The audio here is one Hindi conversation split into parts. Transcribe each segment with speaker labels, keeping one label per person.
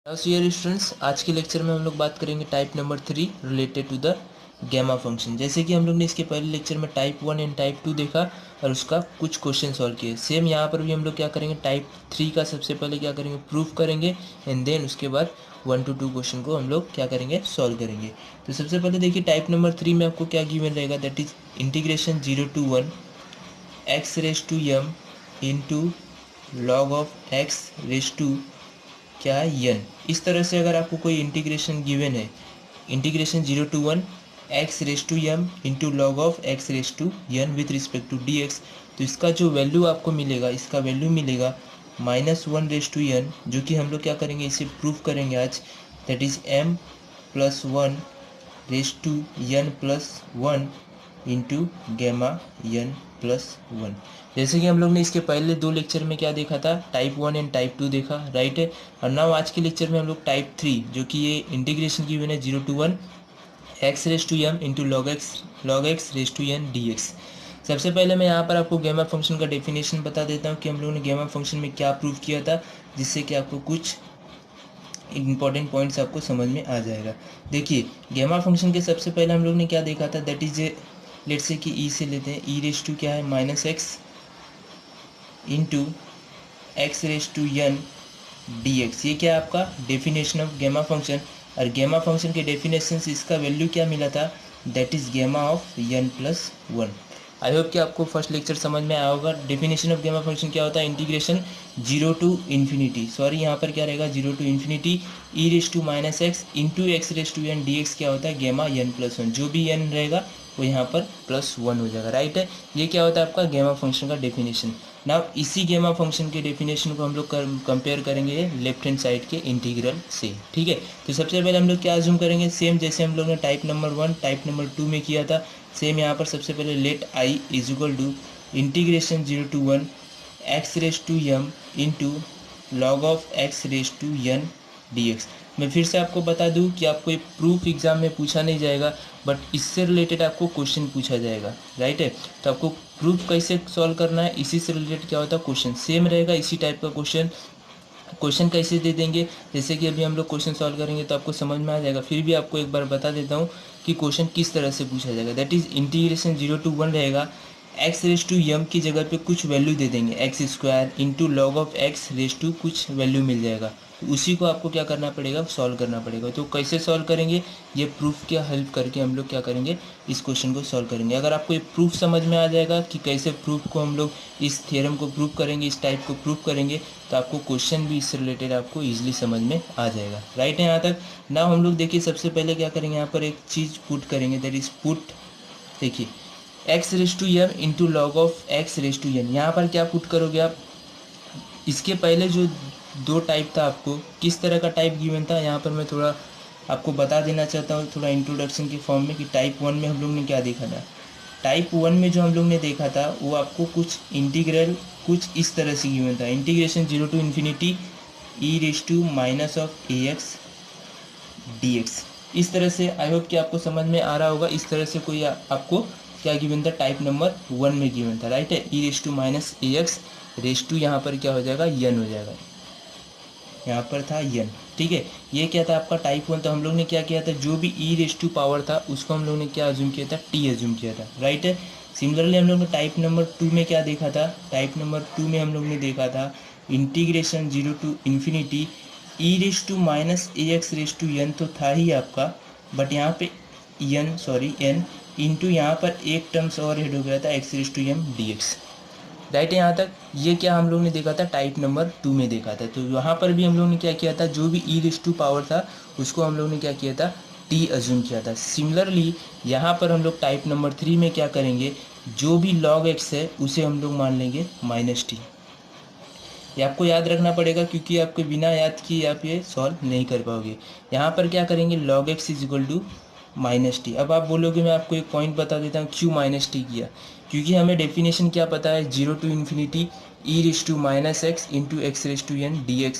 Speaker 1: डियर स्टूडेंट्स, आज के लेक्चर में हम लोग बात करेंगे type number 3 related to the gamma function. जैसे कि हम लोग ने इसके पहले लेक्चर में टाइप 1 एंड टाइप 2 देखा और उसका कुछ क्वेश्चन सॉल्व किए। सेम यहाँ पर भी हम लोग क्या करेंगे, टाइप 3 का सबसे पहले क्या करेंगे, प्रूफ करेंगे एंड देन उसके बाद 1 to 2 क्वेश्चन को हम लोग क्या करेंगे, सॉल्व करेंगे। तो सबसे पहले देखिए टाइप नंबर 3 में आपको क्या गिवन रहेगा, that is integration 0 to 1 x raise to m into log of x raise to क्या है n। इस तरह से अगर आपको कोई इंटीग्रेशन गिवन है, integration 0 to 1 x raise to m into log of x raise to n with respect to dx, तो इसका जो वैल्यू आपको मिलेगा, इसका वैल्यू मिलेगा -1 रेस टू n, जो कि हम लोग क्या करेंगे, इसे प्रूफ करेंगे आज। That is m plus 1 raise to n plus 1 into gamma n plus 1। जैसे कि हम लोग ने इसके पहले 2 लेक्चर में क्या देखा था, टाइप 1 एंड टाइप 2 देखा, राइट है। और नाउ आज के लेक्चर में हम लोग टाइप 3, जो कि ये इंटीग्रेशन की गिवन है 0 to 1 x raise to m into log x raise to n dx। सबसे पहले मैं यहाँ पर आपको गैमा फंक्शन का डेफिनेशन बता देता हूँ कि हम लोगों ने गैमा फंक्शन में क्या प्रूव किया था, जिससे कि आपको कुछ इंपॉर्टेंट पॉइंट्स आपको समझ में आ जाएगा। देखिए गैमा फंक्शन के सबसे पहले हम लोग ने क्या देखा था, दैट इज लेट्स से कि ई से लेते हैं, ई रेस टू क्या है -x into x raise to n dx। ये क्या है आपका डेफिनेशन ऑफ गैमा फंक्शन। और गैमा फंक्शन के डेफिनेशन से इसका वैल्यू क्या मिला था, that is gamma of n plus 1। I hope कि आपको फर्स्ट लेक्चर समझ में आया होगा। डेफिनेशन ऑफ गैमा फंक्शन क्या होता है, इंटीग्रेशन 0 to इन्फिनिटी, सॉरी यहाँ पर क्या रहेगा 0 to infinity e raise to -x into x raise to n dx। क्या होता है गैमा n प्लस 1, जो भी n रहेगा वो यहाँ पर +1 हो जाएगा, राइट है। ये क्या होता है आपका गैमा फंक्शन का डेफिनेशन। नाउ इसी गैमा फंक्शन के डेफिनेशन को हम लोग कंपेयर करेंगे लेफ्ट हैंड साइड के इंटीग्रल से, ठीक है। तो सबसे पहले हम लोग क्या अज्यूम करेंगे, सेम जैसे हम लोग ने टाइप नंबर 1 टाइप नंबर 2 में किया था, सेम यहाँ पर सबसे पहले let I is equal to integration 0 to 1 x raise to m into log of x raise to n dx। मैं फिर से आपको बता दूं कि आपको ये प्रूफ एग्जाम में पूछा नहीं जाएगा, बट इससे रिलेटेड आपको क्वेश्चन पूछा जाएगा, राइट है। तो आपको प्रूफ कैसे सॉल्व करना है, इसी से रिलेटेड क्या होता है क्वेश्चन सेम रहेगा, इसी टाइप का क्वेश्चन कैसे दे देंगे, जैसे कि अभी हम लोग क्वेश्चन सॉल्व करेंगे तो आपको समझ में आ जाएगा। फिर भी आपको एक बार बता देता हूँ कि क्वेश्चन किस तरह से पूछा जाएगा। दैट इज इंटीग्रेशन 0 to 1 रहेगा, एक्स रेस टू m की जगह पे कुछ वैल्यू दे देंगे, x square into log of x raise to कुछ वैल्यू मिल जाएगा, तो उसी को आपको क्या करना पड़ेगा, सॉल्व करना पड़ेगा। तो कैसे सॉल्व करेंगे, ये प्रूफ की हेल्प करके हम लोग क्या करेंगे, इस क्वेश्चन को सॉल्व करेंगे। अगर आपको ये प्रूफ समझ में आ जाएगा कि कैसे प्रूफ को हम लोग इस थ्योरम को प्रूव करेंगे, इस टाइप को प्रूव करेंगे, तो आपको क्वेश्चन भी इससे रिलेटेड आपको ईजिली समझ में आ जाएगा, राइट है यहाँ तक। ना हम लोग देखिए सबसे पहले क्या करेंगे, यहाँ पर एक चीज़ पुट करेंगे, दैट इज पुट, देखिए x raise to m into log of x raise to n। यहाँ पर क्या पुट करोगे आप, इसके पहले जो 2 टाइप था, आपको किस तरह का टाइप गिवन था, यहाँ पर मैं थोड़ा आपको बता देना चाहता हूँ थोड़ा इंट्रोडक्शन के फॉर्म में, कि टाइप 1 में हम लोग ने क्या देखा था। टाइप 1 में जो हम लोग ने देखा था वो आपको कुछ इंटीग्रल कुछ इस तरह से गिवन था, integration 0 to infinity e raise to minus of ax dx। इस तरह से आई होप कि आपको समझ में आ रहा होगा। इस तरह से कोई आपको क्या गिवन था, टाइप नंबर 1 में गिवन था, राइट है। E raise to minus ax raise to यहाँ पर क्या हो जाएगा, n हो जाएगा, यहाँ पर था n, ठीक है। ये क्या था आपका टाइप 1। तो हम लोग ने क्या किया था, जो भी ई रेस टू पावर था उसको हम लोग ने क्या अज्यूम किया था, t अज्यूम किया था, राइट है। सिमिलरली हम लोग ने टाइप नंबर 2 में क्या देखा था, टाइप नंबर 2 में हम लोग ने देखा था integration 0 to infinity e raise to minus ax raise to n, तो था ही आपका, बट यहाँ पे n इंटू यहाँ पर एक टर्म्स और ऐड हो गया था x raise to m dx, right है यहाँ तक। ये क्या हम लोग ने देखा था, टाइप नंबर 2 में देखा था। तो यहाँ पर भी हम लोग ने क्या किया था, जो भी ई रेस टू पावर था उसको हम लोग ने क्या किया था, टी अज्यूम किया था। सिमिलरली यहाँ पर हम लोग टाइप नंबर 3 में क्या करेंगे, जो भी लॉग एक्स है उसे हम लोग मान लेंगे -t। ये आपको याद रखना पड़ेगा, क्योंकि आपके बिना याद किए आप ये सॉल्व नहीं कर पाओगे। यहाँ पर क्या करेंगे, log x is equal to -t। अब आप बोलोगे मैं आपको एक पॉइंट बता देता हूँ क्यों -t किया, क्योंकि हमें डेफिनेशन क्या पता है, 0 to infinity e raise to minus x into x raise to n dx,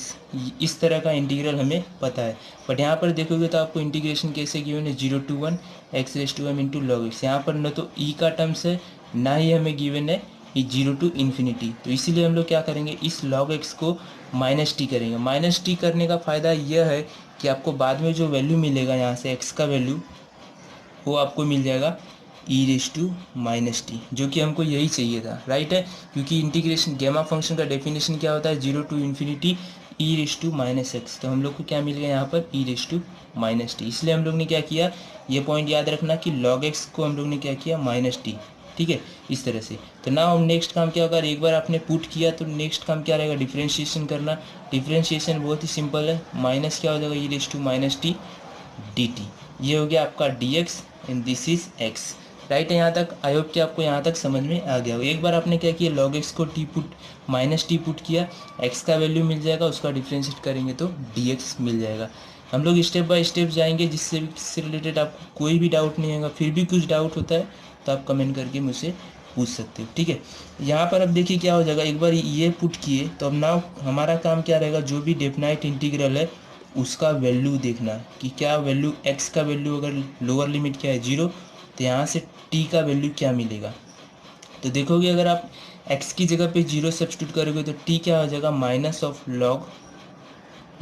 Speaker 1: इस तरह का इंटीग्रल हमें पता है। बट यहाँ पर देखोगे तो आपको इंटीग्रेशन कैसे गिवन है, 0 to 1 x raise to m into log x. यहाँ पर न तो ई का टर्म्स है, ना ही हमें गिवन है ये 0 to इन्फिनिटी। तो इसीलिए हम लोग क्या करेंगे, इस log x को माइनस टी करेंगे। माइनस टी करने का फ़ायदा यह है कि आपको बाद में जो वैल्यू मिलेगा यहाँ से एक्स का वैल्यू, वो आपको मिल जाएगा e raise to minus t, जो कि हमको यही चाहिए था, राइट है। क्योंकि इंटीग्रेशन गैमा फंक्शन का डेफिनेशन क्या होता है, 0 to infinity e raise to minus x. तो हम लोग को क्या मिल गया यहाँ पर, e raise to minus t. इसलिए हम लोग ने क्या किया, ये पॉइंट याद रखना कि लॉग एक्स को हम लोग ने क्या किया, माइनस टी, ठीक है, इस तरह से। तो ना हम नेक्स्ट काम क्या होगा, एक बार आपने पुट किया तो नेक्स्ट काम क्या रहेगा, डिफ्रेंशिएशन करना। डिफ्रेंशिएशन बहुत ही सिंपल है, माइनस क्या हो जाएगा, e raise to minus t d t. ये हो गया आपका d x and this is x, right है। यहाँ तक आई होप कि आपको यहाँ तक समझ में आ गया हो। एक बार आपने क्या किया, लॉग एक्स को T put minus T put किया, एक्स का वैल्यू मिल जाएगा, उसका डिफ्रेंशिएट करेंगे तो डी एक्स मिल जाएगा। हम लोग स्टेप बाय स्टेप जाएंगे, जिससे रिलेटेड आपको कोई भी डाउट नहीं होगा। फिर भी कुछ डाउट होता है तो आप कमेंट करके मुझसे पूछ सकते हो, ठीक है। यहाँ पर अब देखिए क्या हो जाएगा, एक बार ये पुट किए तो अब नाउ हमारा काम क्या रहेगा, जो भी डेफिनाइट इंटीग्रल है उसका वैल्यू देखना कि क्या वैल्यू, एक्स का वैल्यू अगर लोअर लिमिट क्या है 0, तो यहाँ से टी का वैल्यू क्या मिलेगा। तो देखोगे अगर आप एक्स की जगह पे 0 सब्स्टिट्यूट करोगे तो टी क्या हो जाएगा, माइनस ऑफ लॉग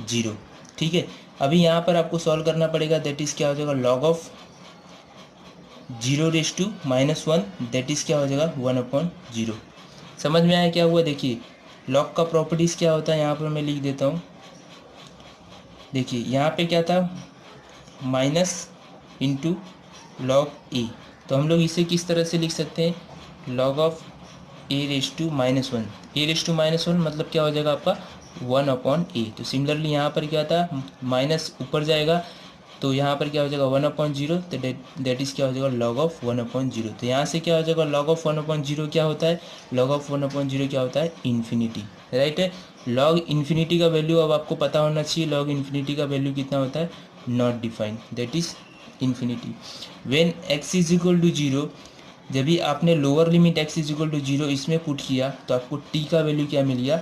Speaker 1: 0, ठीक है। अभी यहाँ पर आपको सॉल्व करना पड़ेगा, दैट इज़ क्या हो जाएगा, log of 0 raise to minus 1, that is क्या हो जाएगा 1/0। समझ में आया क्या हुआ, देखिए लॉग का प्रॉपर्टीज़ क्या होता है, यहाँ पर मैं लिख देता हूँ। देखिए यहाँ पे क्या था, माइनस इंटू लॉग ए, तो हम लोग इसे किस तरह से लिख सकते हैं, log of a raise to minus 1। A raise to minus 1 मतलब क्या हो जाएगा आपका 1/a। तो सिमिलरली यहाँ पर क्या था, माइनस ऊपर जाएगा तो यहाँ पर क्या हो जाएगा 1/0, तो दैट इज़ क्या हो जाएगा लॉग ऑफ 1/0। तो यहाँ से क्या हो जाएगा, लॉग ऑफ 1/0 क्या होता है, लॉग ऑफ 1/0 क्या होता है, इन्फिनिटी, राइट है। लॉग इन्फिनिटी का वैल्यू अब आपको पता होना चाहिए, लॉग इन्फिनिटी का वैल्यू कितना होता है, not defined, that is infinity. When x is equal to 0, जब भी आपने lower limit x is equal to 0 इसमें पुट किया तो आपको t का वैल्यू क्या मिल गया,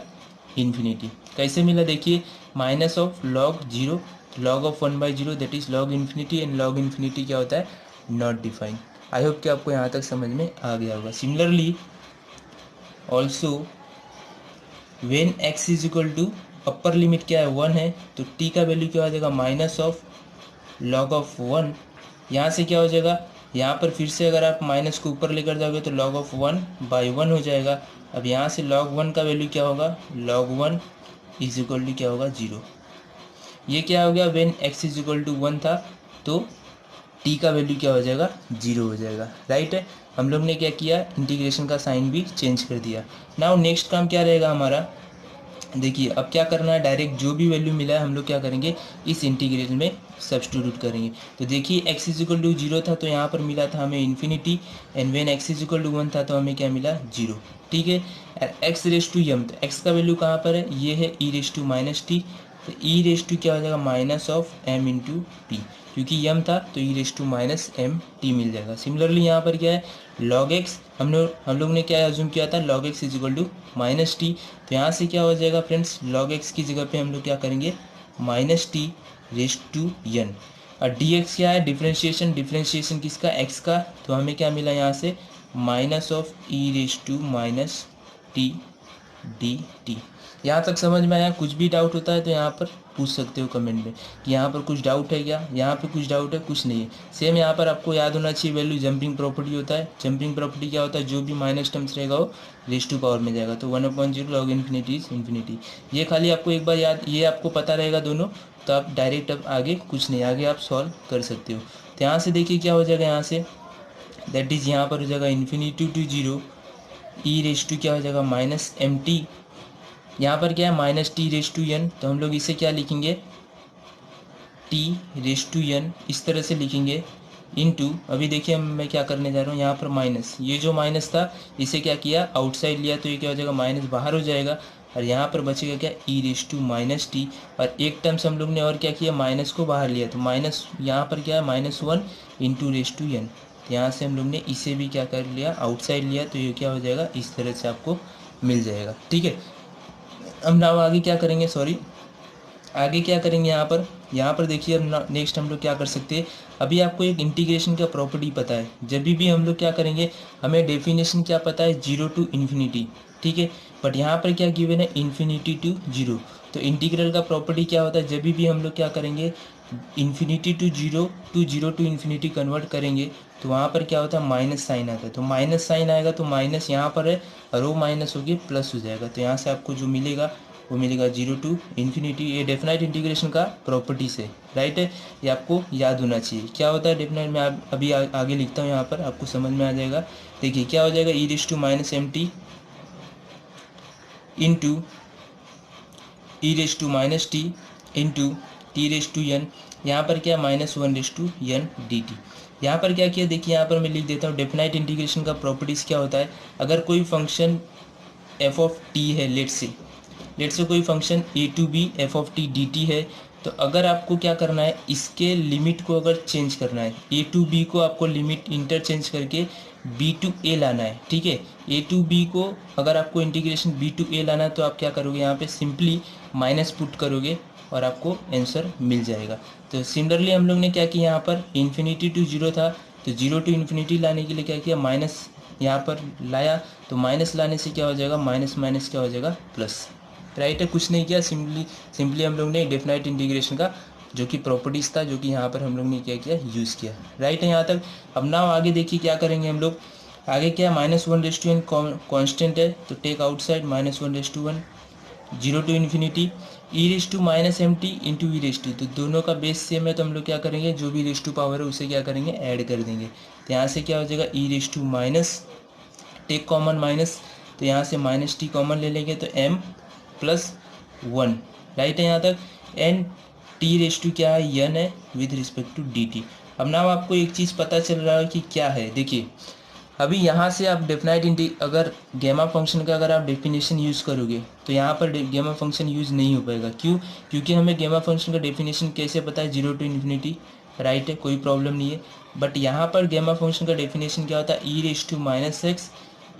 Speaker 1: इन्फिनिटी। कैसे मिला, देखिए minus of log 0, log of 1/0 that is log infinity, and log infinity क्या होता है, नॉट डिफाइंड। आई होप कि आपको यहाँ तक समझ में आ गया होगा। Similarly also when x is equal to, upper limit क्या है 1 है, तो t का वैल्यू क्या हो जाएगा, माइनस ऑफ लॉग ऑफ 1। यहाँ से क्या हो जाएगा, यहाँ पर फिर से अगर आप माइनस को ऊपर लेकर जाओगे तो log ऑफ 1/1 हो जाएगा। अब यहाँ से log 1 का वैल्यू क्या होगा, log 1 इज इक्वल टू क्या होगा 0। ये क्या हो गया, when x is equal to 1 था तो t का वैल्यू क्या हो जाएगा, 0 हो जाएगा, राइट है। हम लोग ने क्या किया, इंटीग्रेशन का साइन भी चेंज कर दिया। नाउ नेक्स्ट काम क्या रहेगा हमारा, देखिए अब क्या करना है, डायरेक्ट जो भी वैल्यू मिला है हम लोग क्या करेंगे, इस इंटीग्रेशन में सब्स्टिट्यूट करेंगे। तो देखिए x इज इक्वल टू 0 था तो यहाँ पर मिला था हमें infinity, and when x is equal to 1 था तो हमें क्या मिला, 0, ठीक है। x रेस टू m, तो x का वैल्यू कहाँ पर है, ये है e raise to minus t, तो e रेस टू क्या हो जाएगा, minus of m into t, क्योंकि m था तो e raise to minus m t मिल जाएगा। सिमिलरली यहाँ पर क्या है, log x, हम लोग ने क्या अज्यूम किया था, log x is equal to minus t, तो यहाँ से क्या हो जाएगा फ्रेंड्स, log x की जगह पे हम लोग क्या करेंगे, minus t raise to n। और डी एक्स क्या है, डिफ्रेंशिएशन, डिफ्रेंशिएशन किसका, x का, तो हमें क्या मिला यहाँ से, minus of e raise to minus t d t. यहाँ तक समझ में आया, कुछ भी डाउट होता है तो यहाँ पर पूछ सकते हो कमेंट में कि यहाँ पर कुछ डाउट है क्या, यहाँ पे कुछ डाउट है, कुछ नहीं है। सेम यहाँ पर आपको याद होना चाहिए वैल्यू जंपिंग प्रॉपर्टी होता है। जंपिंग प्रॉपर्टी क्या होता है, जो भी माइनस टर्म्स रहेगा वो रेस टू पावर में जाएगा, तो 1/0 लॉग इन्फिनिटी इज इन्फिनिटी। ये खाली आपको एक बार याद, ये आपको पता रहेगा दोनों, तो आप डायरेक्ट अब आगे कुछ नहीं, आगे आप सॉल्व कर सकते हो। तो यहाँ से देखिए क्या हो जाएगा, यहाँ से दैट इज़ यहाँ पर हो जाएगा infinity to 0 e raise to क्या हो जाएगा, माइनस एम टी। यहाँ पर क्या है, minus t raise to n, तो हम लोग इसे क्या लिखेंगे, टी रेस टू एन, इस तरह से लिखेंगे, इनटू, अभी देखिए मैं क्या करने जा रहा हूँ, यहाँ पर माइनस, ये जो माइनस था इसे क्या किया, आउटसाइड लिया तो ये क्या हो जाएगा, माइनस बाहर हो जाएगा, और यहाँ पर बचेगा क्या, e raise to minus T. और एक टर्म्स हम लोग ने और क्या किया, माइनस को बाहर लिया, तो माइनस यहाँ पर क्या है, -1 इंटू रेस टू एन। यहाँ से हम लोग ने इसे भी क्या कर लिया, आउटसाइड लिया, तो ये क्या हो जाएगा, इस तरह से आपको मिल जाएगा, ठीक है। अब नाउ आगे क्या करेंगे, सॉरी आगे क्या करेंगे, यहाँ पर देखिए अब नेक्स्ट हम लोग क्या कर सकते हैं। अभी आपको एक इंटीग्रेशन का प्रॉपर्टी पता है, जब भी हम लोग क्या करेंगे, हमें डेफिनेशन क्या पता है, 0 टू इन्फिनिटी, ठीक है। बट यहाँ पर क्या गिवन है, इन्फिनिटी टू 0, तो इंटीग्रल का प्रॉपर्टी क्या होता है, जब भी हम लोग क्या करेंगे infinity to zero to infinity convert करेंगे तो वहाँ पर क्या होता है माइनस साइन आता है। तो माइनस साइन आएगा तो माइनस यहाँ पर है और वो माइनस होगी प्लस हो जाएगा। तो यहाँ से आपको जो मिलेगा वो मिलेगा जीरो टू इन्फिनिटी। ये डेफिनाइट इंटीग्रेशन का प्रॉपर्टीज है, राइट है। ये आपको याद होना चाहिए क्या होता है डेफिनाइट। मैं अभी आगे लिखता हूँ, यहाँ पर आपको समझ में आ जाएगा। देखिए क्या हो जाएगा e raise to minus m t into e raise to minus t into t raise to n, यहाँ पर क्या minus one raise to n d t. यहाँ पर क्या किया देखिए, यहाँ पर मैं लिख देता हूँ डेफिनाइट इंटीग्रेशन का प्रॉपर्टीज़ क्या होता है। अगर कोई फंक्शन एफ ऑफ टी है, लेट से कोई function a to b f of t d t है, तो अगर आपको क्या करना है इसके लिमिट को अगर चेंज करना है, ए टू बी को आपको लिमिट इंटरचेंज करके बी टू ए लाना है, ठीक है। ए टू बी को अगर आपको इंटीग्रेशन बी टू ए लाना है तो आप क्या करोगे, यहाँ पे सिंपली माइनस पुट करोगे और आपको आंसर मिल जाएगा। तो सिमिलरली हम लोग ने क्या किया, यहाँ पर इन्फिनिटी टू जीरो था तो जीरो टू इन्फिनिटी लाने के लिए क्या किया माइनस यहाँ पर लाया, तो माइनस लाने से क्या हो जाएगा माइनस माइनस क्या हो जाएगा प्लस, राइट है। कुछ नहीं किया, सिंपली हम लोग ने डेफिनाइट इंटीग्रेशन का जो कि प्रॉपर्टीज़ था जो कि यहाँ पर हम लोग ने क्या किया यूज़ किया, राइट है यहाँ तक। अब ना आगे देखिए क्या करेंगे हम लोग, आगे क्या minus one raise to n constant है तो take outside minus one raise to one zero to infinity e raise to minus m t into e raise to, तो दोनों का बेस सेम है तो हम लोग क्या करेंगे जो भी रेस टू पावर है उसे क्या करेंगे ऐड कर देंगे। तो यहाँ से क्या हो जाएगा e raise to minus take common minus, तो यहाँ से माइनस टी कॉमन ले लेंगे तो एम प्लस वन, राइट है यहाँ तक। एंड टी रेस टू क्या है एन है with respect to d t. अब ना आपको एक चीज़ पता चल रहा है कि क्या है, देखिए अभी यहाँ से आप डेफिनाइट अगर गेमा फंक्शन का अगर आप डेफिनेशन यूज़ करोगे तो यहाँ पर गेमा फंक्शन यूज़ नहीं हो पाएगा। क्यों, क्योंकि हमें गेमा फंक्शन का डेफिनेशन कैसे पता है जीरो टू इन्फिनिटी, राइट है, कोई प्रॉब्लम नहीं है। बट यहाँ पर गेमा फंक्शन का डेफिनेशन क्या होता है e raise to minus x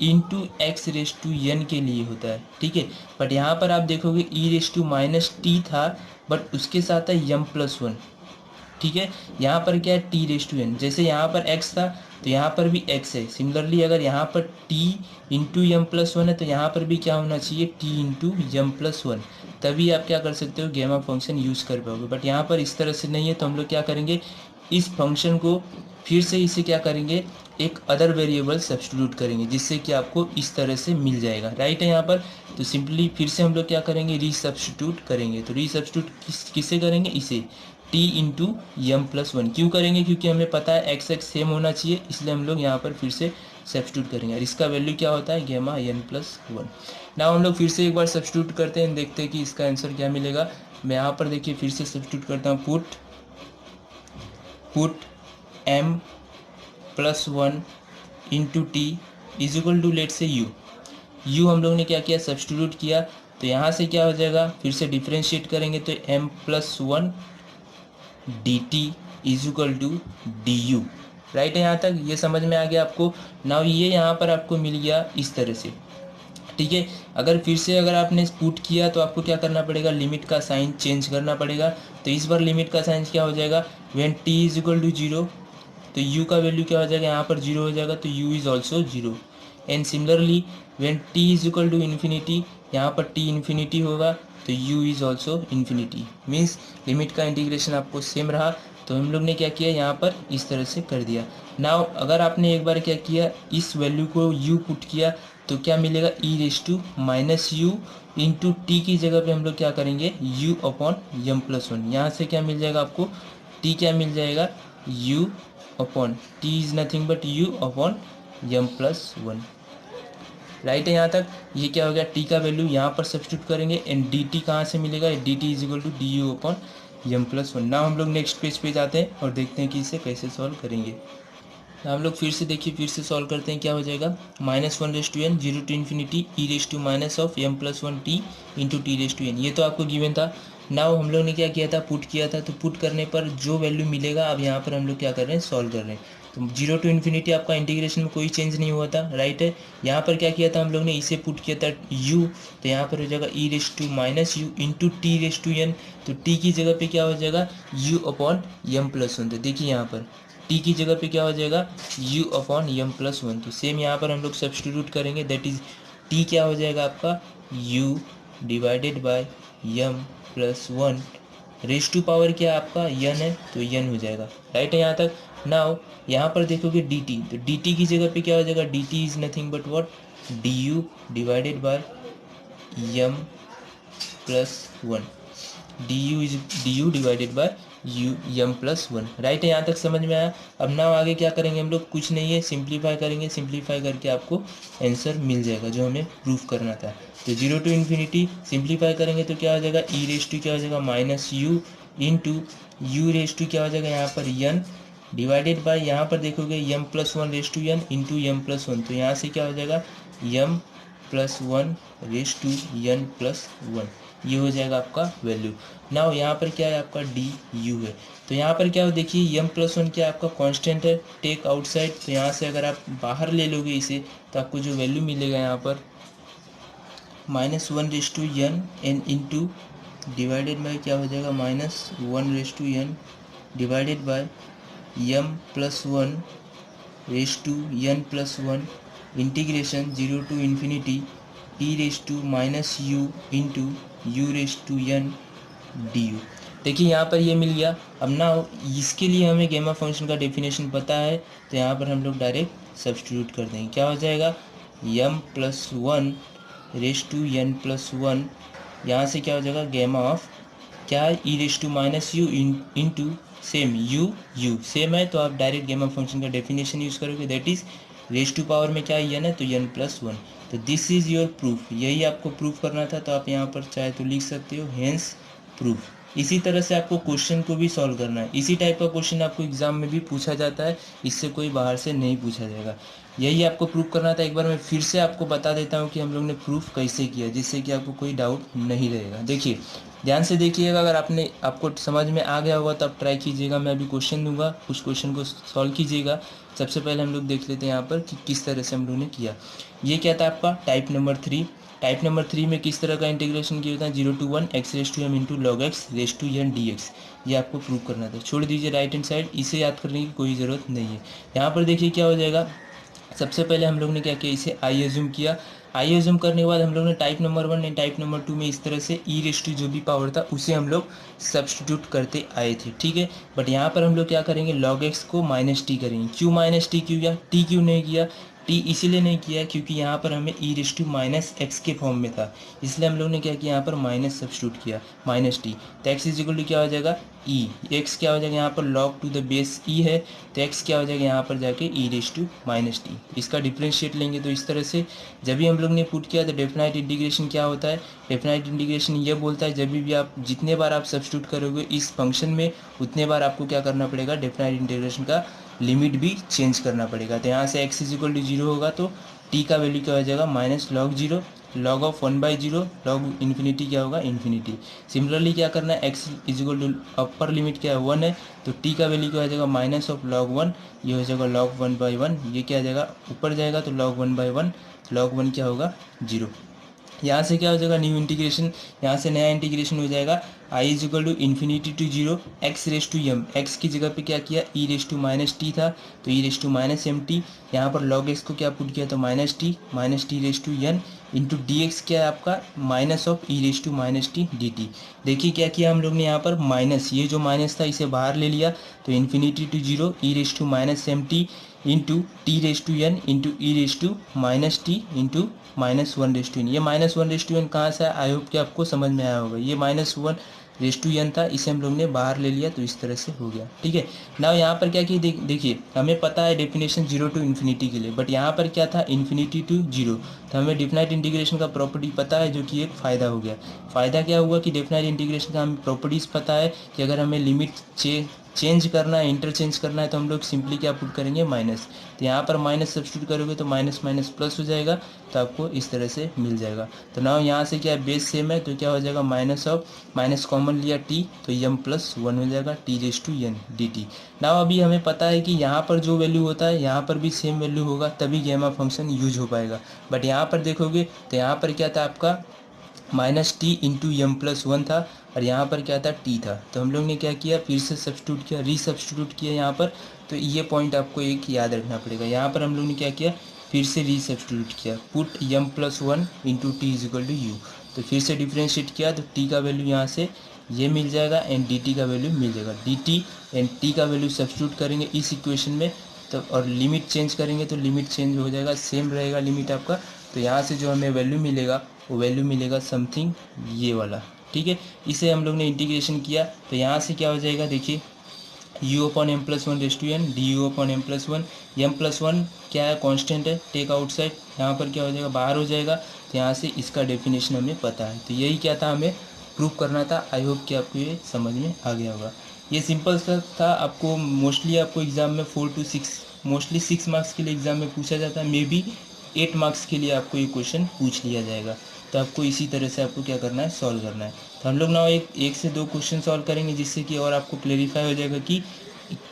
Speaker 1: into x raise to n के लिए होता है, ठीक है। बट यहाँ पर आप देखोगे ई रेस टू माइनस टी था बट उसके साथ है यम प्लस वन, ठीक है। यहाँ पर क्या है टी रेस टू एन, जैसे यहाँ पर x था तो यहाँ पर भी x है। सिमिलरली अगर यहाँ पर t into m plus one है तो यहाँ पर भी क्या होना चाहिए t into m plus one, तभी आप क्या कर सकते हो गेमा फंक्शन यूज़ कर पाओगे। बट यहाँ पर इस तरह से नहीं है तो हम लोग क्या करेंगे इस फंक्शन को फिर से इसे क्या करेंगे एक अदर वेरिएबल सब्स्टिट्यूट करेंगे जिससे कि आपको इस तरह से मिल जाएगा, राइट है यहाँ पर। तो सिंपली फिर से हम लोग क्या करेंगे रीसब्स्टिट्यूट करेंगे, तो रीसब्स्टिट्यूट किससे करेंगे इसे t into m plus one, क्यों करेंगे क्योंकि हमें पता है एक्स एक्स सेम होना चाहिए, इसलिए हम लोग यहाँ पर फिर से सब्स्टिट्यूट करेंगे और इसका वैल्यू क्या होता है गेमा एन प्लस वन। ना हम लोग फिर से एक बार सब्स्टिट्यूट करते हैं, देखते हैं कि इसका आंसर क्या मिलेगा। मैं यहाँ पर देखिए फिर से सब्स्टिट्यूट करता हूँ, put m plus one into t is equal to let say u हम लोग ने क्या किया सब्स्टिट्यूट किया, तो यहाँ से क्या हो जाएगा फिर से डिफ्रेंशिएट करेंगे तो m plus one d t is equal to d u, right है यहाँ तक। ये समझ में आ गया आपको। नाउ ये यहाँ पर आपको मिल गया इस तरह से, ठीक है। अगर फिर से अगर आपने पुट किया तो आपको क्या करना पड़ेगा लिमिट का साइन चेंज करना पड़ेगा। तो इस बार लिमिट का साइन क्या हो जाएगा when t is equal to zero, तो u का वैल्यू क्या हो जाएगा यहाँ पर जीरो हो जाएगा तो u is also zero. And similarly when t is equal to infinity, यहाँ पर t इन्फिनिटी होगा तो u is also infinity, means limit का इंटीग्रेशन आपको सेम रहा। तो हम लोग ने क्या किया यहाँ पर इस तरह से कर दिया। नाउ अगर आपने एक बार क्या किया इस वैल्यू को u पुट किया तो क्या मिलेगा e raise to minus u into t की जगह पे हम लोग क्या करेंगे u upon m plus one, यहाँ से क्या मिल जाएगा आपको t क्या मिल जाएगा u upon t is nothing but u upon m plus one, right है यहाँ तक। ये क्या हो गया t का वैल्यू यहाँ पर सब्स्टिट्यूट करेंगे एंड डी टी कहाँ से मिलेगा d t is equal to d u upon m plus one. Now हम लोग नेक्स्ट पेज पे जाते हैं और देखते हैं कि इसे कैसे सॉल्व करेंगे। हम लोग फिर से देखिए फिर से सॉल्व करते हैं, क्या हो जाएगा minus one raise to n zero to infinity e raise to minus of m plus one t into t raise to n, ये तो आपको गिवन था। नाउ हम लोग ने क्या किया था पुट किया था, तो पुट करने पर जो वैल्यू मिलेगा अब यहाँ पर हम लोग क्या कर रहे हैं सॉल्व कर रहे हैं। तो जीरो टू इन्फिनिटी आपका इंटीग्रेशन में कोई चेंज नहीं हुआ था, राइट है। यहाँ पर क्या किया था हम लोग ने इसे पुट किया था u, तो यहाँ पर हो जाएगा e raise to minus u into t raise to n, तो t की जगह पे क्या हो जाएगा u upon m plus one. तो देखिए यहाँ पर t की जगह पे क्या हो जाएगा u upon m plus one, तो सेम यहाँ पर हम लोग सब्स्टिट्यूट करेंगे, दैट इज t क्या हो जाएगा आपका u divided by m plus one raise to power क्या आपका यन है तो यन हो जाएगा, राइट है यहाँ तक। नाउ यहाँ पर देखोगे डी टी, तो डी टी की जगह पे क्या हो जाएगा, d t is nothing but what, d u divided by m plus one, d u is d u divided by u m plus one, right है यहाँ तक समझ में आया। अब ना आगे क्या करेंगे हम लोग, कुछ नहीं है, सिंप्लीफाई करेंगे, सिंप्लीफाई करके आपको आंसर मिल जाएगा जो हमें प्रूफ करना था। तो 0 टू इन्फिनिटी सिंप्लीफाई करेंगे तो क्या हो जाएगा, ई रेस टू क्या हो जाएगा minus u into u raise to क्या हो जाएगा यहाँ पर यन डिवाइडेड बाय, यहाँ पर देखोगे m plus one raise to n into m plus one, तो यहाँ से क्या हो जाएगा m plus one raise to n plus one, ये हो जाएगा आपका वैल्यू। नाउ यहाँ पर क्या है आपका डी यू है, तो यहाँ पर क्या हो देखिए यम प्लस वन क्या आपका कांस्टेंट है, टेक आउटसाइड, तो यहाँ से अगर आप बाहर ले लोगे इसे तो आपको जो वैल्यू मिलेगा यहाँ पर minus one raise to n n into divided by क्या हो जाएगा minus one raise to n divided by m plus one raise to n plus one integration 0 to infinity t raise to minus u into u raise to n d u. देखिए यहाँ पर ये मिल गया। अब ना इसके लिए हमें गेमा फंक्शन का डेफिनेशन पता है, तो यहाँ पर हम लोग डायरेक्ट सब्स्टिट्यूट कर देंगे, क्या हो जाएगा m plus one raise to n plus one, यहाँ से क्या हो जाएगा गेमा ऑफ क्या e raise to minus u into same u same है, तो आप डायरेक्ट गेमा फंक्शन का डेफिनेशन यूज़ करोगे, that is raise to power में क्या यन है तो यन प्लस वन, तो दिस इज़ योर प्रूफ, यही आपको प्रूफ करना था, तो आप यहाँ पर चाहे तो लिख सकते हो हेंस प्रूफ। इसी तरह से आपको क्वेश्चन को भी सॉल्व करना है, इसी टाइप का क्वेश्चन आपको एग्जाम में भी पूछा जाता है, इससे कोई बाहर से नहीं पूछा जाएगा, यही आपको प्रूफ करना था। एक बार मैं फिर से आपको बता देता हूँ कि हम लोग ने प्रूफ कैसे किया, जिससे कि आपको कोई डाउट नहीं रहेगा। देखिए ध्यान से देखिएगा, अगर आपको समझ में आ गया होगा तो आप ट्राई कीजिएगा, मैं अभी क्वेश्चन दूंगा, उस क्वेश्चन को सॉल्व कीजिएगा। सबसे पहले हम लोग देख लेते हैं यहाँ पर कि किस तरह से हम लोग ने किया। ये क्या था आपका टाइप नंबर 3, टाइप नंबर 3 में किस तरह का इंटीग्रेशन किया था 0 to 1 x raise to m into log x raise to n d x, ये आपको प्रूव करना था। छोड़ दीजिए राइट हैंड साइड, इसे याद करने की कोई ज़रूरत नहीं है। यहाँ पर देखिए क्या हो जाएगा, सबसे पहले हम लोग ने क्या किया, इसे आई एज्यूम किया, आई एज्यूम करने के बाद हम लोग ने type number 1 and type number 2 में इस तरह से ई रेस टू जो भी पावर था उसे हम लोग सब्स्टिट्यूट करते आए थे, ठीक है। बट यहाँ पर हम लोग क्या करेंगे, लॉग एक्स को माइनस टी करेंगे। क्यों माइनस टी किया, टी क्यों नहीं किया, टी इसीलिए नहीं किया क्योंकि यहाँ पर हमें ई रेस टू माइनस एक्स के फॉर्म में था, इसलिए हम लोग ने क्या किया यहाँ पर माइनस सब्स्टिट्यूट किया माइनस टी, तो एक्स इज इक्वल टू क्या हो जाएगा ई, एक्स क्या हो जाएगा यहाँ पर लॉग टू द बेस ई है, तो एक्स क्या हो जाएगा यहाँ पर जाके ई रेस टू माइनस टी, इसका डिफ्रेंशिएट लेंगे तो इस तरह से। जब भी हम लोग ने पुट किया तो डेफिनाइट इंटीग्रेशन क्या होता है, डेफिनाइट इंटीग्रेशन ये बोलता है जब भी आप जितने बार आप सब्स्टिट्यूट करोगे इस फंक्शन में उतने बार आपको क्या करना पड़ेगा, डेफिनाइट इंटीग्रेशन का लिमिट भी चेंज करना पड़ेगा। तो यहाँ से x is equal to zero होगा तो टी का वैल्यू क्या हो जाएगा minus log zero, log of 1/0, log infinity क्या होगा इन्फिनिटी। सिमिलरली क्या करना है, x is equal to upper limit क्या है 1 है, तो टी का वैल्यू क्या हो जाएगा माइनस ऑफ लॉग 1, ये हो जाएगा लॉग 1/1, ये क्या आ जाएगा ऊपर जाएगा तो लॉग 1/1, लॉग 1 क्या होगा 0। यहाँ से क्या हो जाएगा न्यू इंटीग्रेशन, यहाँ से नया इंटीग्रेशन हो जाएगा I is equal to infinity to zero x raise to m, x की जगह पे क्या किया e raise to minus t था तो e raise to minus m t, यहाँ पर लॉग एक्स को क्या पुट किया तो minus t raise to n into d x क्या है आपका minus of e raise to minus t d t. देखिए क्या किया हम लोग ने यहाँ पर माइनस, ये जो माइनस था इसे बाहर ले लिया तो infinity to zero e raise to minus m t into t raise to n into e raise to minus t into minus one raise to n. ये minus one raise to n कहाँ से है, आई होप कि आपको समझ में आया होगा, ये minus one raise to n था, इसे हम लोग ने बाहर ले लिया तो इस तरह से हो गया, ठीक है। ना यहाँ पर क्या किया देखिए हमें पता है डेफिनेशन 0 टू इन्फिनिटी के लिए, बट यहाँ पर क्या था इन्फिनिटी टू 0, तो हमें डेफिनाइट इंटीग्रेशन का प्रॉपर्टी पता है जो कि एक फ़ायदा हो गया। फ़ायदा क्या हुआ कि डेफिनाइट इंटीग्रेशन का हमें प्रॉपर्टीज़ पता है कि अगर हमें लिमिट चेंज करना है, इंटरचेंज करना है तो हम लोग सिंपली क्या पुट करेंगे माइनस, तो यहाँ पर माइनस सब्स्टिट्यूट करोगे तो माइनस माइनस प्लस हो जाएगा, तो आपको इस तरह से मिल जाएगा। तो ना यहाँ से क्या बेस सेम है तो क्या हो जाएगा माइनस ऑफ माइनस कॉमन लिया टी तो यम प्लस वन हो जाएगा t raise to n d t. ना अभी हमें पता है कि यहाँ पर जो वैल्यू होता है यहाँ पर भी सेम वैल्यू होगा तभी गेमा फंक्शन यूज हो पाएगा, बट यहाँ पर देखोगे तो यहाँ पर क्या था आपका minus t into m plus one था और यहाँ पर क्या था टी था, तो हम लोग ने क्या किया फिर से सब्स्टिट्यूट किया, रीसब्स्टिट्यूट किया यहाँ पर। तो ये पॉइंट आपको एक याद रखना पड़ेगा, यहाँ पर हम लोग ने क्या किया फिर से रीसब्स्टिट्यूट किया, put m plus one into t is equal to u, तो फिर से डिफ्रेंशिएट किया तो टी का वैल्यू यहाँ से ये मिल जाएगा एंड डी टी का वैल्यू मिल जाएगा। डी टी एंड टी का वैल्यू सब्स्टिट्यूट करेंगे इस इक्वेशन में तो और लिमिट चेंज करेंगे तो लिमिट चेंज हो जाएगा, सेम रहेगा लिमिट आपका। तो यहाँ से जो हमें वैल्यू मिलेगा वो वैल्यू मिलेगा समथिंग ये वाला, ठीक है। इसे हम लोग ने इंटीग्रेशन किया तो यहाँ से क्या हो जाएगा देखिए, u upon m plus one raise to n d u upon m plus one क्या है, कांस्टेंट है, टेक आउटसाइड, यहाँ पर क्या हो जाएगा बाहर हो जाएगा। तो यहाँ से इसका डेफिनेशन हमें पता है। तो यही क्या था, हमें प्रूव करना था। आई होप कि आपको ये समझ में आ गया होगा। ये सिंपल सा था। आपको मोस्टली आपको एग्ज़ाम में 4 to 6 मोस्टली 6 मार्क्स के लिए एग्ज़ाम में पूछा जाता है, मे बी 8 मार्क्स के लिए आपको ये क्वेश्चन पूछ लिया जाएगा। तो आपको इसी तरह से आपको क्या करना है, सॉल्व करना है। तो हम लोग ना एक से दो क्वेश्चन सॉल्व करेंगे जिससे कि और आपको क्लेरिफाई हो जाएगा कि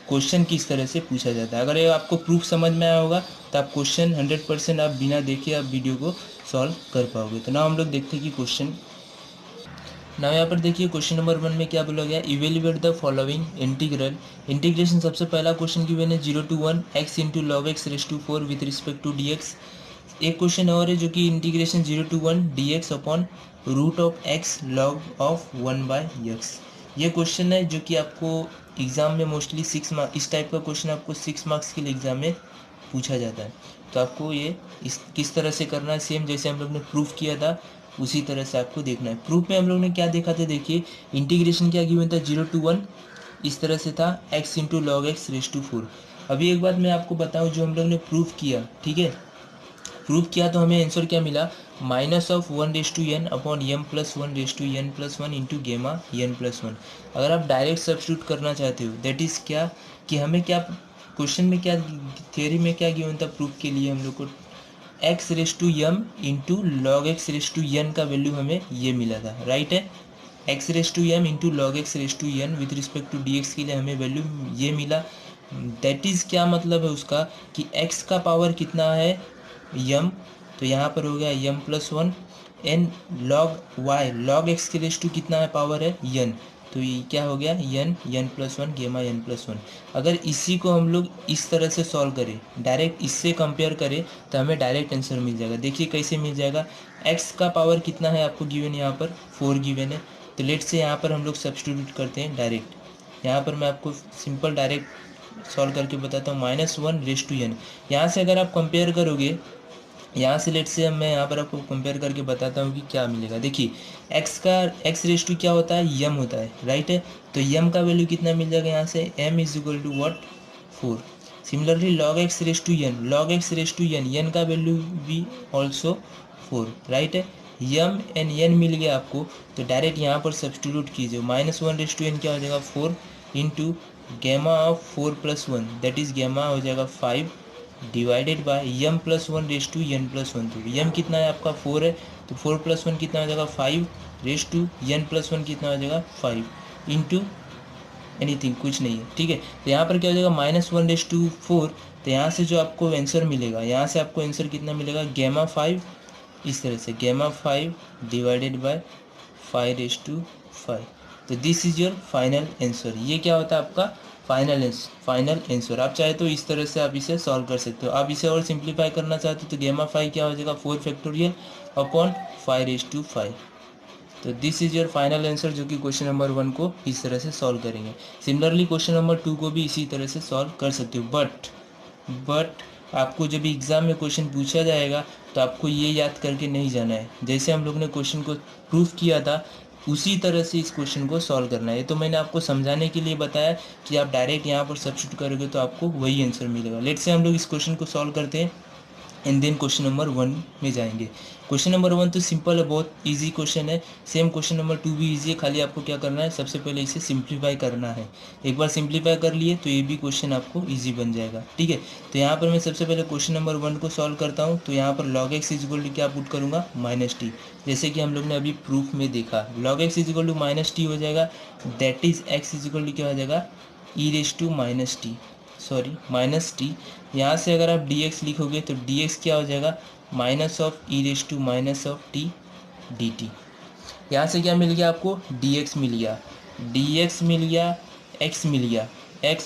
Speaker 1: क्वेश्चन किस तरह से पूछा जाता है। अगर ये आपको प्रूफ समझ में आया होगा तो आप क्वेश्चन 100% आप बिना देखे आप वीडियो को सॉल्व कर पाओगे। तो ना हम लोग देखते हैं कि क्वेश्चन ना यहाँ पर देखिए क्वेश्चन नंबर 1 में क्या बोला गया, evaluate the following integral. Integration सबसे पहला क्वेश्चन गिवन है 0 to 1 x into log x raise to 4 with respect to d x. एक क्वेश्चन और है जो कि integration 0 to 1 d x upon root of x log of 1/x। ये क्वेश्चन है जो कि आपको एग्ज़ाम में मोस्टली 6 मार्क्स, इस टाइप का क्वेश्चन आपको 6 मार्क्स के लिए एग्ज़ाम में पूछा जाता है। तो आपको ये इस किस तरह से करना है, सेम जैसे हम लोग ने प्रूफ किया था उसी तरह से आपको देखना है। प्रूफ में हम लोग ने क्या देखा था, देखिए इंटीग्रेशन क्या गिवन था 0 to 1 इस तरह से था, x into log x raise to 4। अभी एक बात मैं आपको बताऊं, जो हम लोग ने प्रूफ किया, ठीक है, प्रूफ किया तो हमें आंसर क्या मिला, minus of 1/n upon m plus 1/n plus 1 into गेमा n प्लस 1। अगर आप डायरेक्ट सब्स्टिट्यूट करना चाहते हो दैट इज़ क्या कि हमें क्या क्वेश्चन में क्या थियरी में क्या गिवन था प्रूफ के लिए, हम लोग को x raise to m into log x raise to n का वैल्यू हमें ये मिला था, राइट है। x raise to m into log x raise to n with respect to dx के लिए हमें वैल्यू ये मिला। दैट इज़ क्या मतलब है उसका कि x का पावर कितना है m, तो यहाँ पर हो गया m plus 1 n log y log x के रेस टू कितना है पावर है n, तो ये क्या हो गया n प्लस 1 गेमा n प्लस 1। अगर इसी को हम लोग इस तरह से सॉल्व करें, डायरेक्ट इससे कंपेयर करें तो हमें डायरेक्ट आंसर मिल जाएगा। देखिए कैसे मिल जाएगा, x का पावर कितना है आपको गिवन, यहाँ पर 4 गिवन है। तो लेट से यहाँ पर हम लोग सब्स्टिट्यूट करते हैं डायरेक्ट। यहाँ पर मैं आपको सिंपल डायरेक्ट सॉल्व करके बताता हूँ, -1 रेस टू n। यहाँ से अगर आप कंपेयर करोगे, यहाँ से लेट से मैं यहाँ पर आपको कंपेयर करके बताता हूँ कि क्या मिलेगा। देखिए x रेस टू क्या होता है, m होता है, राइट है। तो m का वैल्यू कितना मिल जाएगा यहाँ से, m is equal to what 4। Similarly log x raise to n, log x raise to n का वैल्यू भी ऑल्सो 4, राइट है। m एंड n मिल गया आपको, तो डायरेक्ट यहाँ पर सब्स्टिट्यूट कीजिए। -1 रेस टू n क्या हो जाएगा 4 इंटू गेमा ऑफ 4 प्लस 1 दैट इज गेमा हो जाएगा 5 divided by m plus 1 raise to n plus 1। तो m कितना है आपका 4 है, तो 4 प्लस 1 कितना हो जाएगा 5 रेस टू n प्लस 1 कितना हो जाएगा 5 इंटू एनीथिंग, कुछ नहीं है, ठीक है। तो यहाँ पर क्या हो जाएगा -1 रेस टू 4। तो यहाँ से जो आपको आंसर मिलेगा, यहाँ से आपको आंसर कितना मिलेगा, गेमा 5 इस तरह से, गेमा 5 डिवाइडेड बाय 5 रेस टू 5। तो this is your final answer. ये क्या होता है आपका फाइनल आंसर। आप चाहे तो इस तरह से आप इसे सॉल्व कर सकते हो। आप इसे और सिंप्लीफाई करना चाहते हो तो गेमा 5 क्या हो जाएगा 4 फैक्टोरियल अपॉन 5 रेस टू 5। तो this is your final answer, जो कि क्वेश्चन नंबर 1 को इस तरह से सॉल्व करेंगे। सिमिलरली क्वेश्चन नंबर 2 को भी इसी तरह से सॉल्व कर सकते हो। बट आपको जब एग्ज़ाम में क्वेश्चन पूछा जाएगा तो आपको ये याद करके नहीं जाना है, जैसे हम लोग ने क्वेश्चन को प्रूफ किया था उसी तरह से इस क्वेश्चन को सॉल्व करना है। ये तो मैंने आपको समझाने के लिए बताया कि आप डायरेक्ट यहाँ पर सब्स्टिट्यूट करोगे तो आपको वही आंसर मिलेगा। लेट से हम लोग इस क्वेश्चन को सॉल्व करते हैं एंड देन क्वेश्चन नंबर 1 में जाएंगे। क्वेश्चन नंबर 1 तो सिंपल है, बहुत इजी क्वेश्चन है। सेम क्वेश्चन नंबर 2 भी इजी है, खाली आपको क्या करना है, सबसे पहले इसे सिंप्लीफाई करना है। एक बार सिंप्लीफाई कर लिए तो ये भी क्वेश्चन आपको इजी बन जाएगा, ठीक है। तो यहाँ पर मैं सबसे पहले क्वेश्चन नंबर 1 को सॉल्व करता हूँ। तो यहाँ पर log x is equal to क्या पुट करूँगा, -t, जैसे कि हम लोग ने अभी प्रूफ में देखा। Log x is equal to -t हो जाएगा, that is x is equal to क्या हो जाएगा, e रेस टू -t। यहाँ से अगर आप dx लिखोगे तो dx क्या हो जाएगा, minus of e raise to minus of t dt। यहाँ से क्या मिल गया आपको, dx मिल गया, x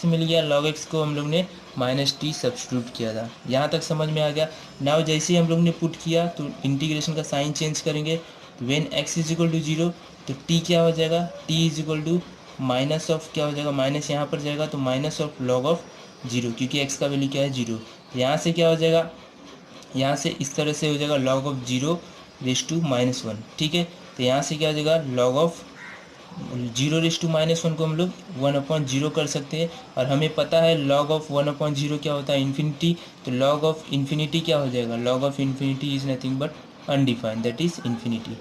Speaker 1: मिल गया, log x को हम लोग ने -t सब्स्टिट्यूट किया था। यहाँ तक समझ में आ गया। नाउ जैसे ही हम लोग ने पुट किया तो इंटीग्रेशन का साइन चेंज करेंगे, तो when x is equal to 0 तो t क्या हो जाएगा, t is equal to minus of क्या हो जाएगा, माइनस यहाँ पर जाएगा तो माइनस ऑफ लॉग ऑफ 0, क्योंकि x का वैल्यू क्या है 0। यहाँ से क्या हो जाएगा, यहाँ से इस तरह से हो जाएगा लॉग ऑफ 0 रेस टू -1, ठीक है। तो यहाँ से क्या हो जाएगा लॉग ऑफ 0 रेस टू -1 को हम लोग 1/0 कर सकते हैं, और हमें पता है लॉग ऑफ 1/0 क्या होता है, इन्फिनिटी। तो लॉग ऑफ इन्फिनिटी क्या हो जाएगा, log of infinity is nothing but undefined, that is infinity.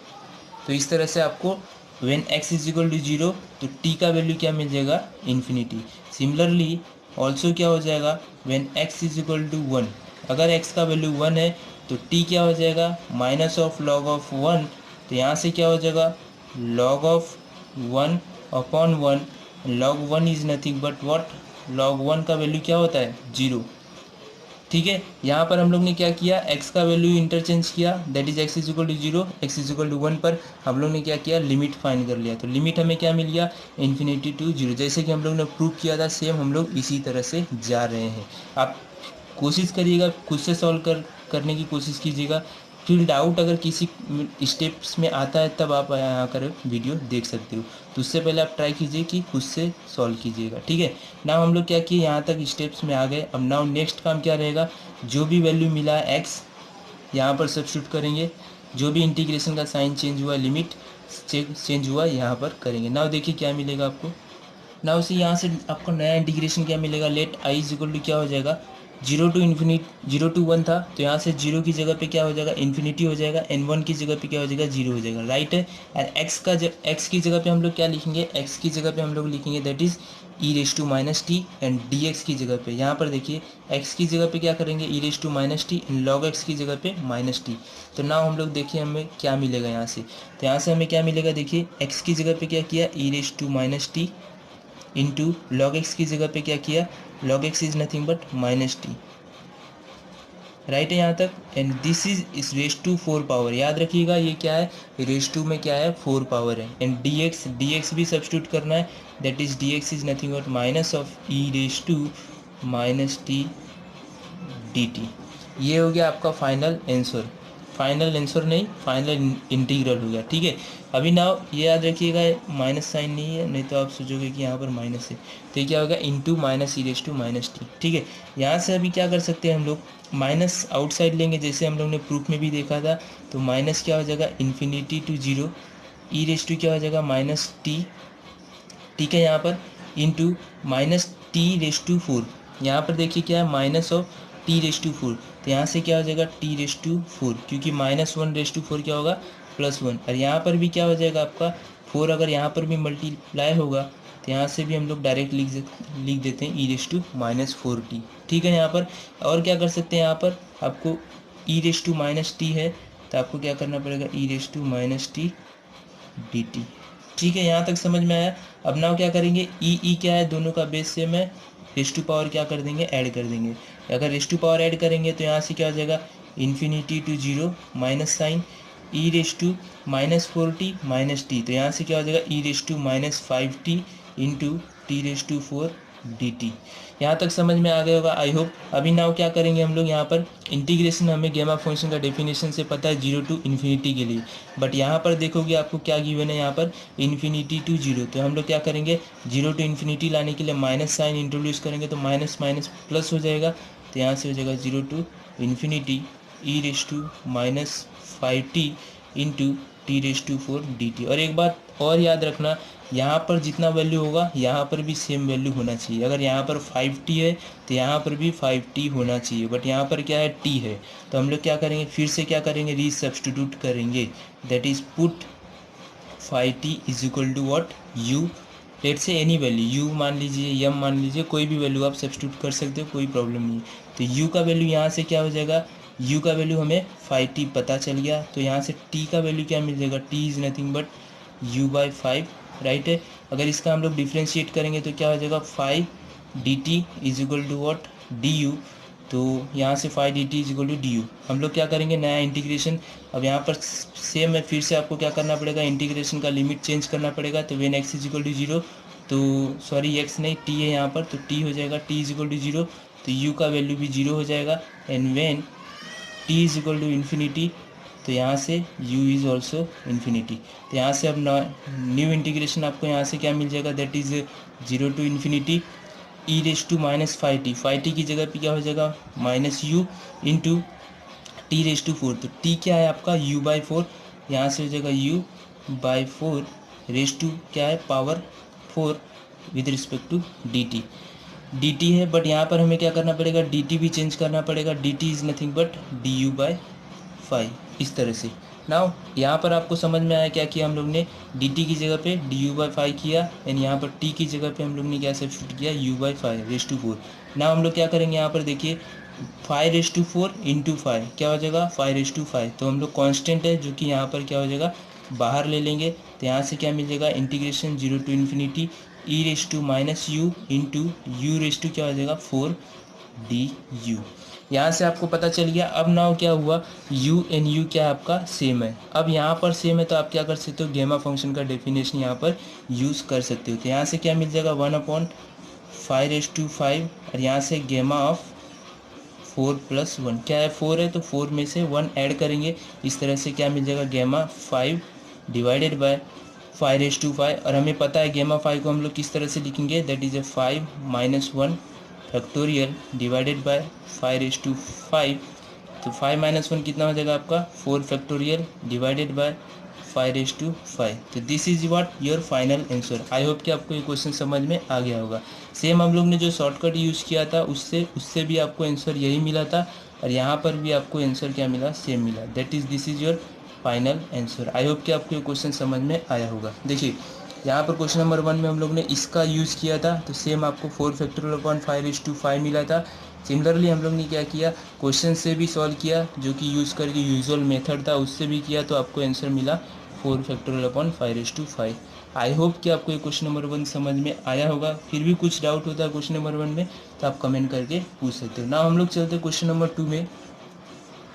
Speaker 1: तो इस तरह से आपको when x is equal to 0 तो t का वैल्यू क्या मिल जाएगा, इन्फिनिटी। सिमिलरली ऑल्सो क्या हो जाएगा, when x is equal to 1, अगर x का वैल्यू 1 है तो t क्या हो जाएगा, माइनस ऑफ लॉग ऑफ 1। तो यहाँ से क्या हो जाएगा log of 1/1, log 1 is nothing but what, log 1 का वैल्यू क्या होता है 0, ठीक है। यहाँ पर हम लोग ने क्या किया, x का वैल्यू इंटरचेंज किया, that is x is equal to 0, x is equal to 1 पर हम लोग ने क्या किया, लिमिट फाइंड कर लिया। तो लिमिट हमें क्या मिल गया, इन्फिनिटी टू 0, जैसे कि हम लोग ने प्रूव किया था सेम हम लोग इसी तरह से जा रहे हैं। आप कोशिश करिएगा, खुद से सॉल्व करने की कोशिश कीजिएगा। फिर डाउट अगर किसी स्टेप्स में आता है तब आप यहाँ कर वीडियो देख सकते हो, तो उससे पहले आप ट्राई कीजिए कि खुद से सॉल्व कीजिएगा, ठीक है। नाउ हम लोग क्या किए, यहाँ तक स्टेप्स में आ गए। अब नाउ नेक्स्ट काम क्या रहेगा, जो भी वैल्यू मिला है एक्स यहाँ पर सब्स्टिट्यूट करेंगे, जो भी इंटीग्रेशन का साइन चेंज हुआ, लिमिट चेंज हुआ, यहाँ पर करेंगे। नाउ देखिए क्या मिलेगा आपको, नाउ से यहाँ से आपको नया इंटीग्रेशन क्या मिलेगा, let I is equal to क्या हो जाएगा, 0 टू इन्फिनिटी, 0 टू 1 था तो यहाँ से 0 की जगह पे क्या हो जाएगा, इन्फिनिटी हो जाएगा, एंड 1 की जगह पे क्या हो जाएगा, 0 हो जाएगा, राइट है। और एक्स की जगह पे हम लोग क्या लिखेंगे, एक्स की जगह पे हम लोग लिखेंगे that is e raise to minus t, and d x की जगह पे यहाँ पर देखिए एक्स की जगह पे क्या करेंगे, e raise to minus t, log x की जगह पे माइनस टी। तो ना हम लोग देखिए हमें क्या मिलेगा यहाँ से, तो यहाँ से हमें क्या मिलेगा, देखिए एक्स की जगह पे क्या किया, e raise to minus t into log x की जगह पे क्या किया, log x is nothing but minus t, right है यहाँ तक। And this is raise to 4 power, याद रखिएगा ये क्या है, रेस टू में क्या है 4 पावर है। एंड डी एक्स भी सब्स्टिट्यूट करना है, that is d x is nothing but minus of e raise to minus t d t. ये हो गया आपका फाइनल आंसर, फाइनल आंसर नहीं, फाइनल इंटीग्रल हो गया, ठीक है। अभी ना ये याद रखिएगा माइनस साइन नहीं है, नहीं तो आप सोचोगे कि यहाँ पर माइनस है, तो ये क्या होगा into minus e raise to minus t, ठीक है। यहाँ से अभी क्या कर सकते हैं हम लोग, माइनस आउटसाइड लेंगे, जैसे हम लोग ने प्रूफ में भी देखा था। तो माइनस क्या हो जाएगा, infinity to 0, e raise to क्या हो जाएगा माइनस टी, ठीक है, यहाँ पर into minus t raise to 4, यहाँ पर देखिए क्या है minus of t raise to 4, तो यहाँ से क्या हो जाएगा टी रेस टू 4, क्योंकि -1 रेस टू 4 क्या होगा +1, और यहाँ पर भी क्या हो जाएगा आपका 4, अगर यहाँ पर भी मल्टीप्लाई होगा तो यहाँ से भी हम लोग डायरेक्ट लिख देते हैं ई रेस टू -4t, ठीक है। यहाँ पर और क्या कर सकते हैं, यहाँ पर आपको e raise to minus t है तो आपको क्या करना पड़ेगा, e raise to minus t d t, ठीक है। यहाँ तक समझ में आया। अब नाउ क्या करेंगे, ई क्या है, दोनों का बेस सेम है, रेस टू पावर क्या कर देंगे, ऐड कर देंगे। अगर रेस टू पावर ऐड करेंगे तो यहाँ से क्या हो जाएगा, infinity to 0 minus sine e raise to -4t minus t, तो यहाँ से क्या हो जाएगा e raise to -5t into t raise to 4 d t. यहाँ तक समझ में आ गया होगा आई होप। अभी नाउ क्या करेंगे हम लोग, यहाँ पर इंटीग्रेशन हमें गेमा फंक्शन का डेफिनेशन से पता है 0 टू इन्फिनिटी के लिए, बट यहाँ पर देखोगे आपको क्या गिवन है, यहाँ पर इन्फिनिटी टू 0, तो हम लोग क्या करेंगे 0 टू इन्फिनिटी लाने के लिए माइनस साइन इंट्रोड्यूस करेंगे, तो माइनस माइनस प्लस हो जाएगा, तो यहाँ से हो जाएगा 0 to infinity e raise to -5t into t raise to 4 d t. और एक बात और याद रखना, यहाँ पर जितना वैल्यू होगा यहाँ पर भी सेम वैल्यू होना चाहिए। अगर यहाँ पर 5t है तो यहाँ पर भी 5t होना चाहिए, बट यहाँ पर क्या है t है, तो हम लोग क्या करेंगे, फिर से क्या करेंगे, री सब्स्टिट्यूट करेंगे, that is put 5t is equal to what, u, let say any value, u मान लीजिए, m मान लीजिए, कोई भी वैल्यू आप सब्स्टिट्यूट कर सकते हो, कोई प्रॉब्लम नहीं। तो u का वैल्यू यहाँ से क्या हो जाएगा, u का वैल्यू हमें 5t पता चल गया, तो यहाँ से t का वैल्यू क्या मिल जाएगा, t is nothing but u/5, right है। अगर इसका हम लोग डिफ्रेंशिएट करेंगे तो क्या हो जाएगा 5 dt is equal to what, du, तो यहाँ से 5 dt is equal to du। हम लोग क्या करेंगे, नया इंटीग्रेशन, अब यहाँ पर सेम है, फिर से आपको क्या करना पड़ेगा, इंटीग्रेशन का लिमिट चेंज करना पड़ेगा। तो when x is equal to 0, तो सॉरी x नहीं t है यहाँ पर, तो t हो जाएगा t इज इक्वल टू 0, तो u का वैल्यू भी 0 हो जाएगा। And when t is equal to infinity, तो यहाँ से u इज़ ऑल्सो इन्फिनिटी। तो यहाँ से अब न्यू इंटीग्रेशन आपको यहाँ से क्या मिल जाएगा, that is 0 to infinity e raise to minus 5t, 5t की जगह पे क्या हो जाएगा minus u into t raise to 4। तो t क्या है आपका u बाई 4, यहाँ से हो जाएगा u बाई 4 रेस टू क्या है power 4 with respect to dt है, बट यहाँ पर हमें क्या करना पड़ेगा, dt भी चेंज करना पड़ेगा। dt is nothing but du by 5, इस तरह से। नाउ यहाँ पर आपको समझ में आया क्या किया हम लोग ने, dt की जगह पे du बाई 5 किया, एंड यहाँ पर t की जगह पे हम लोग ने क्या सब्स्टिट्यूट किया, u by 5 raise to 4। Now हम लोग क्या करेंगे, यहाँ पर देखिए 5 रेस टू 4 इंटू 5 क्या हो जाएगा 5 रेस टू 5। तो हम लोग कांस्टेंट है जो कि यहाँ पर क्या हो जाएगा बाहर ले लेंगे, तो यहाँ से क्या मिल जाएगा integration 0 to infinity e raise to minus u into u raise to क्या हो जाएगा 4 डी यू। यहाँ से आपको पता चल गया। अब नाउ क्या हुआ, u एंड u क्या है आपका सेम है। अब यहाँ पर सेम है तो आप क्या कर सकते हो, गेमा फंक्शन का डेफिनेशन यहाँ पर यूज़ कर सकते हो। तो यहाँ से क्या मिल जाएगा 1/5 रेस टू 5, और यहाँ से गेमा ऑफ 4 + 1 क्या है 4 है, तो 4 में से 1 ऐड करेंगे, इस तरह से क्या मिल जाएगा गेमा 5 डिवाइडेड बाय 5 रेस टू 5। और हमें पता है गेमा 5 को हम लोग किस तरह से लिखेंगे, that is 5 - 1 factorial divided by 5 raise to 5। तो 5 - 1 कितना हो जाएगा आपका 4 factorial divided by 5 raise to 5। तो this is what your final answer. I hope कि आपको ये क्वेश्चन समझ में आ गया होगा। सेम हम लोग ने जो शॉर्टकट यूज़ किया था उससे भी आपको आंसर यही मिला था, और यहाँ पर भी आपको आंसर क्या मिला, सेम मिला। That is this is your final answer. I hope कि आपको ये क्वेश्चन समझ में आया होगा। देखिए यहाँ पर क्वेश्चन नंबर 1 में हम लोग ने इसका यूज़ किया था, तो सेम आपको 4 फैक्टोरियल अपॉन 5 रेस टू 5 मिला था। सिमिलरली हम लोग ने क्या किया, क्वेश्चन से भी सॉल्व किया, जो कि यूज़ करके यूजुअल मेथड था उससे भी किया, तो आपको आंसर मिला 4 factorial upon 5 raise to 5। I hope कि आपको ये क्वेश्चन नंबर 1 समझ में आया होगा। फिर भी कुछ डाउट होता है क्वेश्चन नंबर 1 में तो आप कमेंट करके पूछ सकते हो ना। हम लोग चलते क्वेश्चन नंबर 2 में।